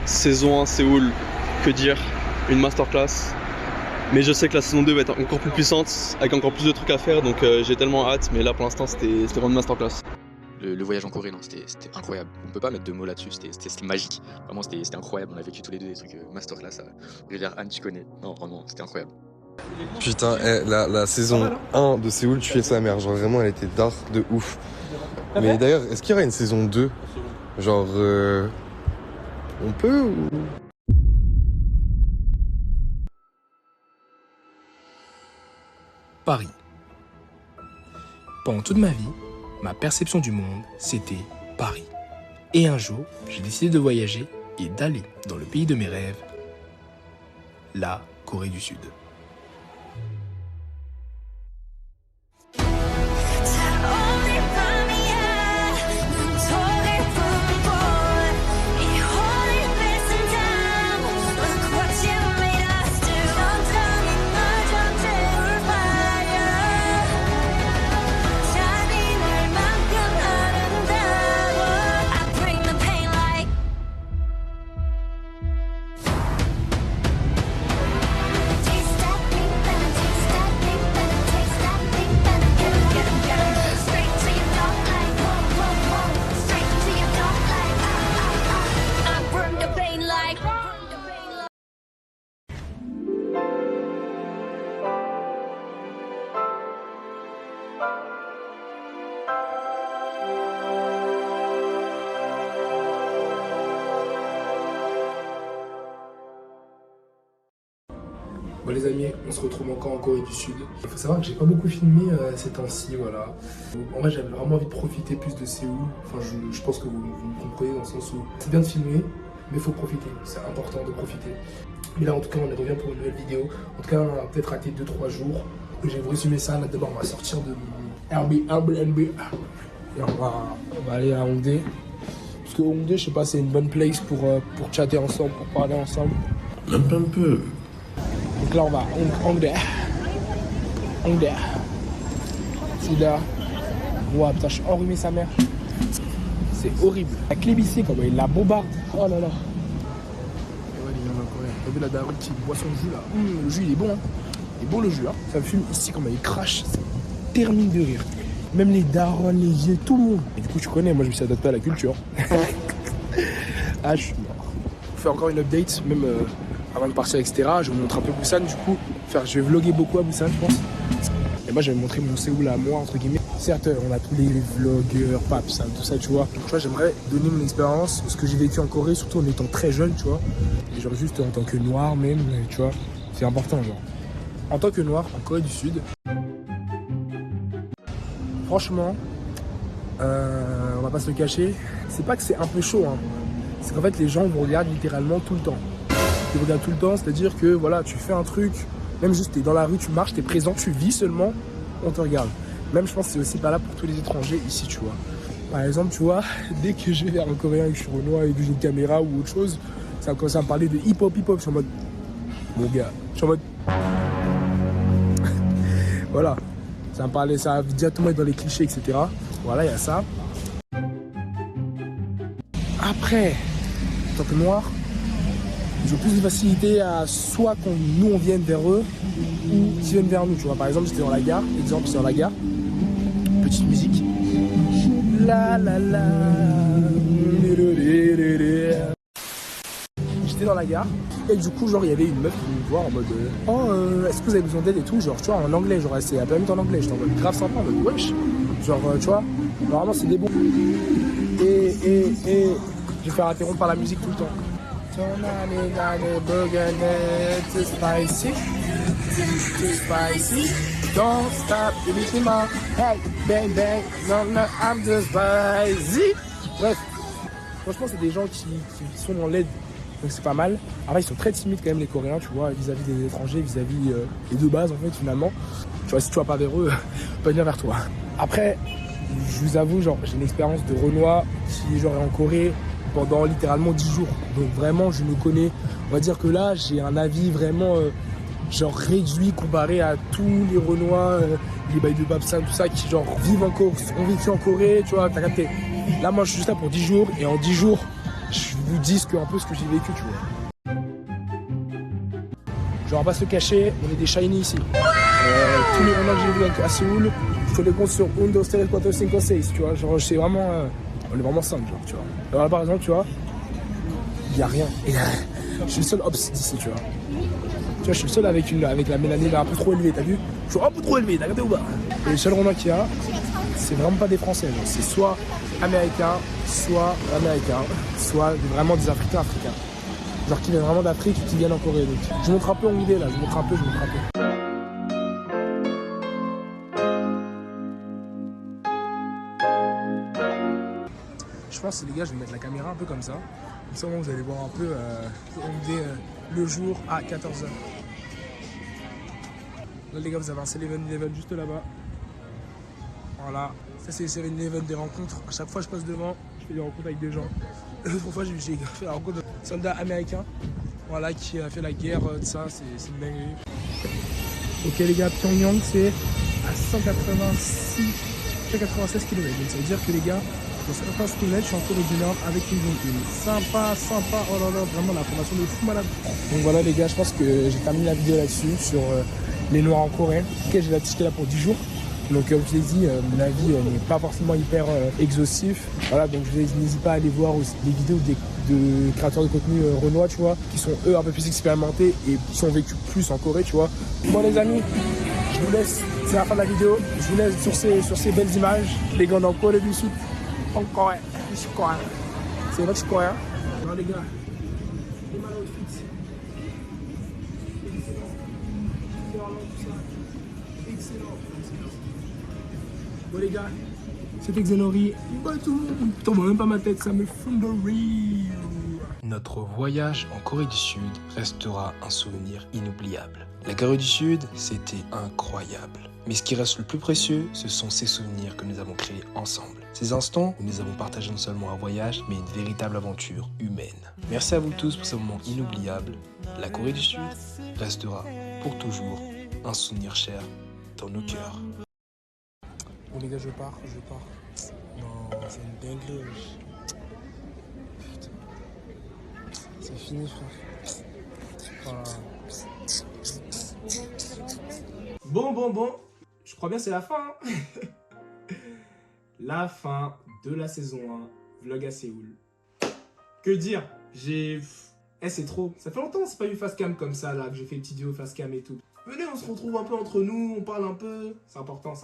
saison 1 Séoul, que dire, une masterclass. Mais je sais que la saison 2 va être encore plus puissante, avec encore plus de trucs à faire, donc j'ai tellement hâte, mais là pour l'instant c'était vraiment une masterclass. Le voyage en Corée, non, c'était incroyable. On peut pas mettre de mots là-dessus, c'était magique. Vraiment, c'était incroyable. On a vécu tous les deux des trucs masterclass. Rivière Anne, tu connais. Non, vraiment, c'était incroyable. Putain, la saison 1 de Séoul, tu fais sa mère. Genre vraiment, elle était d'art de ouf. Mais d'ailleurs, est-ce qu'il y aura une saison 2? Genre, on peut ou... Paris. Pendant toute ma vie, ma perception du monde, c'était Paris. Et un jour, j'ai décidé de voyager et d'aller dans le pays de mes rêves, la Corée du Sud. Bon les amis, on se retrouve encore en Corée du Sud. Il faut savoir que j'ai pas beaucoup filmé ces temps-ci, voilà. En vrai j'avais vraiment envie de profiter plus de Séoul. Enfin je pense que vous me comprenez dans le sens où c'est bien de filmer, mais il faut profiter. C'est important de profiter. Mais là en tout cas on revient pour une nouvelle vidéo. En tout cas on a peut-être raté 2-3 jours. Je vais vous résumer ça. Là d'abord on va sortir de Airbnb. Et on va aller à Hongdae. Parce que Hongdae je sais pas, c'est une bonne place pour chatter ensemble, pour parler ensemble. Un peu. Donc là on va Hongdae. Celui-là. Ouah putain, je suis enrhumé sa mère. C'est horrible. La clé ici, comment il la bombarde. Oh là là. Et ouais les gars, t'as vu la daronne qui boit son jus là. Le jus il est bon hein. Il est bon le jus hein. Ça me fume ici comment il crache. Ça termine de rire. Même les darons, les yeux, tout le monde. Et du coup tu connais, moi je me suis adapté à la culture. Ah je suis mort. On fait encore une update, même avant de partir, etc. Je vais vous montrer un peu Busan du coup. Je vais vlogger beaucoup à Busan je pense. Et moi j'avais montré mon Séoul à moi entre guillemets. Certes on a tous les vlogueurs, paps, tout ça tu vois. Tu vois j'aimerais donner mon expérience, ce que j'ai vécu en Corée, surtout en étant très jeune tu vois. Et genre juste en tant que noir même, tu vois. C'est important genre. En tant que noir en Corée du Sud. Franchement, on va pas se le cacher. C'est pas que c'est un peu chaud hein. C'est qu'en fait les gens vous regardent littéralement tout le temps. Ils regardent tout le temps, c'est-à-dire que voilà, tu fais un truc, même juste t'es dans la rue, tu marches, t'es présent, tu vis seulement, on te regarde. Même je pense que c'est aussi pas là pour tous les étrangers ici, tu vois. Par exemple, tu vois, dès que je vais vers un Coréen et que je suis renois et que j'ai une caméra ou autre chose, ça commence à me parler de hip-hop, je suis en mode, mon gars, je suis en mode, voilà, ça va me parler, ça va directement être dans les clichés, etc. Voilà, il y a ça. Après, en tant que noir, ils ont plus de facilité à soit qu'on nous on vienne vers eux ou qu'ils viennent vers nous, tu vois. Par exemple, j'étais dans la gare, j'étais dans la gare, petite musique. La la la. J'étais dans la gare et du coup, genre, il y avait une meuf qui me voir en mode est-ce que vous avez besoin d'aide et tout, genre, tu vois, en anglais, genre, c'est un peu en anglais, j'étais en mode grave sympa, en mode wesh, genre, tu vois, normalement, c'est des bons. Et je vais faire interrompre par la musique tout le temps. Too spicy, too spicy. Don't stop, give me some more. Hey, bang bang, no, I'm too spicy. Bref, franchement, c'est des gens qui sont dans l'aide, donc c'est pas mal. Après, ils sont très timides quand même, les Coréens, tu vois, vis-à-vis des étrangers, vis-à-vis des deux bases, en fait, finalement. Tu vois, si tu vas pas vers eux, ils peuvent venir vers toi. Après, je vous avoue, genre, j'ai une expérience de Renoir qui, genre, est en Corée pendant littéralement 10 jours. Donc vraiment, je me connais. On va dire que là, j'ai un avis vraiment genre réduit comparé à tous les Renois, les bails de Babsan, tout ça, qui genre vivent encore, ont vécu en Corée, tu vois, t'as capté. Là, moi, je suis juste là pour 10 jours. Et en 10 jours, je vous disent un peu ce que j'ai vécu, tu vois. Genre, on va pas se cacher, on est des shiny ici. Tous les Renois que j'ai vus à Séoul, je fais les comptes sur 1, 2, 3, 4, 5, 6, tu vois. Genre, c'est vraiment. On est vraiment simple, genre, tu vois. Alors là, par exemple, tu vois, il y a rien. Et je suis le seul ops d'ici, tu vois. Tu vois, je suis le seul avec la mélanine un peu trop élevée, t'as vu? Je suis un peu trop élevé, t'as regardé ou pas? Et le seul Renois qu'il y a, c'est vraiment pas des Français, genre. C'est soit américains, soit vraiment des Africains. Genre qui viennent vraiment d'Afrique et qui viennent en Corée. Donc, je montre un peu en idée là, je montre un peu. Je pense les gars, je vais mettre la caméra un peu comme ça. Comme ça, vous allez voir un peu le jour à 14h. Là les gars, vous avez un 7-Eleven juste là-bas. Voilà, ça c'est le 7-Eleven des rencontres. À chaque fois je passe devant, je fais des rencontres avec des gens. L'autre fois j'ai fait la rencontre d'un soldat américain, voilà, qui a fait la guerre, tout ça, c'est une dinguerie. Ok les gars, Pyongyang c'est à 196 km. Donc ça veut dire que les gars, sur 196 km, je suis en Corée du Nord avec Kim Jong-un. Sympa, oh là là, vraiment la formation de fou malade. Donc voilà les gars, je pense que j'ai terminé la vidéo là-dessus, sur les Noirs en Corée. Ok, j'ai la petite là pour 10 jours. Donc comme je l'ai dit, mon avis n'est pas forcément hyper exhaustif. Voilà, donc n'hésite pas à aller voir aussi des vidéos de créateurs de contenu renois, tu vois, qui sont eux un peu plus expérimentés et qui ont vécu plus en Corée, tu vois. Bon les amis, je vous laisse, c'est la fin de la vidéo. Je vous laisse sur ces belles images. Les gars en Corée du Sud, en Corée, je suis coréen. C'est vrai que je suis coréen. Non les gars, les mal outfits. Excellent. Bon les gars, c'était Xenori. Bye tout le monde. Putain, on voit même pas ma tête, ça me fume de rire. Notre voyage en Corée du Sud restera un souvenir inoubliable. La Corée du Sud, c'était incroyable. Mais ce qui reste le plus précieux, ce sont ces souvenirs que nous avons créés ensemble. Ces instants où nous avons partagé non seulement un voyage, mais une véritable aventure humaine. Merci à vous tous pour ce moment inoubliable. La Corée du Sud restera pour toujours un souvenir cher dans nos cœurs. Bon les gars, je pars. Non, c'est une dinguerie. Putain. C'est fini frère. Bon. Je crois bien c'est la fin. Hein. La fin de la saison 1, vlog à Séoul. Que dire? c'est trop. Ça fait longtemps que c'est pas eu Facecam comme ça là, que j'ai fait une petite vidéo Facecam et tout. Venez, on se retrouve un peu entre nous, on parle un peu. C'est important.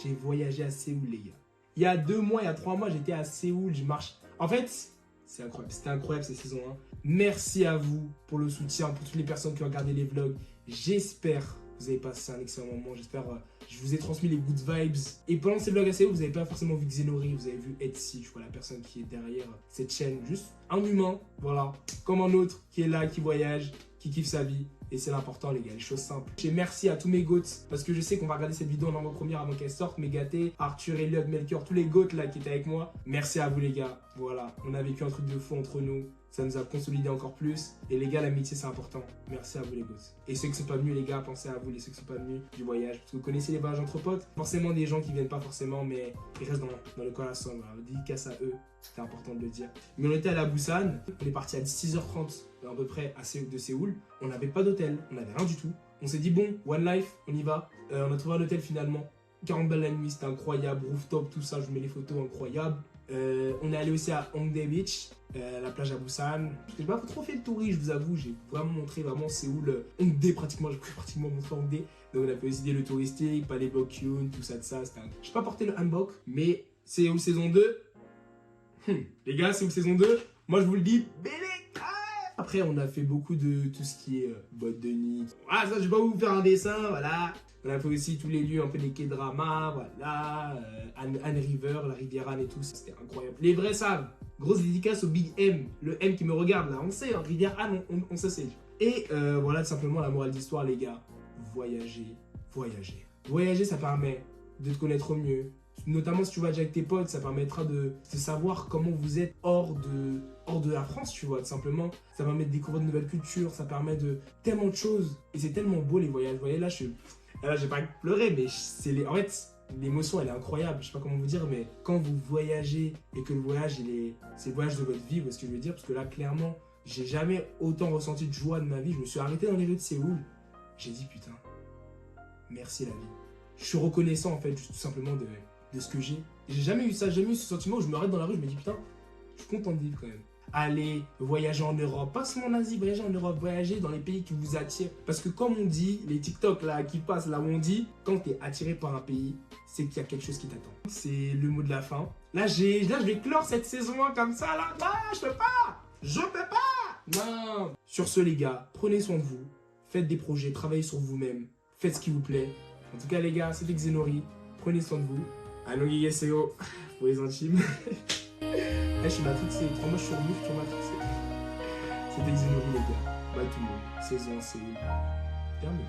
J'ai voyagé à Séoul, les gars. Il y a 2 mois, il y a 3 mois, j'étais à Séoul, je marche. En fait, c'est incroyable. C'était incroyable cette saison 1. Merci à vous pour le soutien, pour toutes les personnes qui ont regardé les vlogs. J'espère que vous avez passé un excellent moment. J'espère je vous ai transmis les good vibes. Et pendant ces vlogs à Séoul, vous n'avez pas forcément vu Xenori, vous avez vu Etsy, je vois la personne qui est derrière cette chaîne. Juste un humain, voilà, comme un autre, qui est là, qui voyage, qui kiffe sa vie. Et c'est l'important les gars, les choses simples. Et merci à tous mes goats, parce que je sais qu'on va regarder cette vidéo en avant-première avant qu'elle sorte. Mes gâtés, Arthur, Elliot, Melchior, tous les goats là qui étaient avec moi. Merci à vous les gars, voilà. On a vécu un truc de fou entre nous. Ça nous a consolidé encore plus. Et les gars, l'amitié c'est important. Merci à vous les gosses. Et ceux qui sont pas venus les gars, pensez à vous, ceux qui sont pas venus du voyage. Parce que vous connaissez les voyages entre potes. Forcément des gens qui viennent pas forcément, mais ils restent dans le corazon. Voilà. Dédicace à eux, c'était important de le dire. Mais on était allé à Busan, on est parti à 6h30 à peu près de Séoul. On n'avait pas d'hôtel, on n'avait rien du tout. On s'est dit bon, one life, on y va. On a trouvé un hôtel finalement. 40 balles la nuit, c'était incroyable. Rooftop, tout ça, je vous mets les photos, incroyables. On est allé aussi à Hongdae Beach, la plage à Busan. J'ai pas trop fait le tourisme, je vous avoue. J'ai vraiment montré Séoul, Hongdae pratiquement. J'ai pratiquement montré Hongdae. Donc on a fait aussi le touristique, pas les Bokyun, tout ça de ça. J'ai pas porté le hanbok, mais Séoul saison 2. Les gars, Séoul saison 2. Moi je vous le dis, bébé. Après, on a fait beaucoup de tout ce qui est boîte de nuit. Ah, ça, je vais pas vous faire un dessin, voilà. On a fait aussi tous les lieux, un peu les K-drama, voilà. Anne River, la rivière Anne et tout, c'était incroyable. Les vrais savent. Grosse dédicace au Big M, le M qui me regarde là. On sait, hein, rivière Anne, on se sait. Et voilà, tout simplement, la morale d'histoire, les gars. Voyager. Voyager, ça permet de te connaître au mieux. Notamment si tu vas déjà avec tes potes, ça permettra de savoir comment vous êtes hors de la France, tu vois, tout simplement. Ça permet de découvrir de nouvelles cultures, ça permet de tellement de choses. Et c'est tellement beau les voyages. Vous voyez, là, j'ai pas pleuré, mais en fait, l'émotion, elle est incroyable. Je sais pas comment vous dire, mais quand vous voyagez et que le voyage, c'est le voyage de votre vie, vous voyez ce que je veux dire? Parce que là, clairement, j'ai jamais autant ressenti de joie de ma vie. Je me suis arrêté dans les rues de Séoul. J'ai dit, putain, merci la vie. Je suis reconnaissant, en fait, tout simplement de ce que j'ai. J'ai jamais eu ça, jamais eu ce sentiment où je me arrête dans la rue, je me dis, putain, je suis content de vivre quand même. Aller voyager en Europe, pas seulement en Asie, voyager en Europe, voyager dans les pays qui vous attirent. Parce que comme on dit, les TikTok là qui passent, là où on dit, quand tu es attiré par un pays, c'est qu'il y a quelque chose qui t'attend. C'est le mot de la fin. Là, je vais clore cette saison 1 comme ça, là. Non, je peux pas. Je peux pas. Non. Sur ce, les gars, prenez soin de vous. Faites des projets, travaillez sur vous-même. Faites ce qui vous plaît. En tout cas, les gars, c'était Xenori. Prenez soin de vous. Allô, Gigeseo, pour les intimes. Je suis matrixé. 3 mois, je suis revenu, je suis matrixé. C'était Xenori, les gars. Bye tout le monde. Saison, c'est terminé.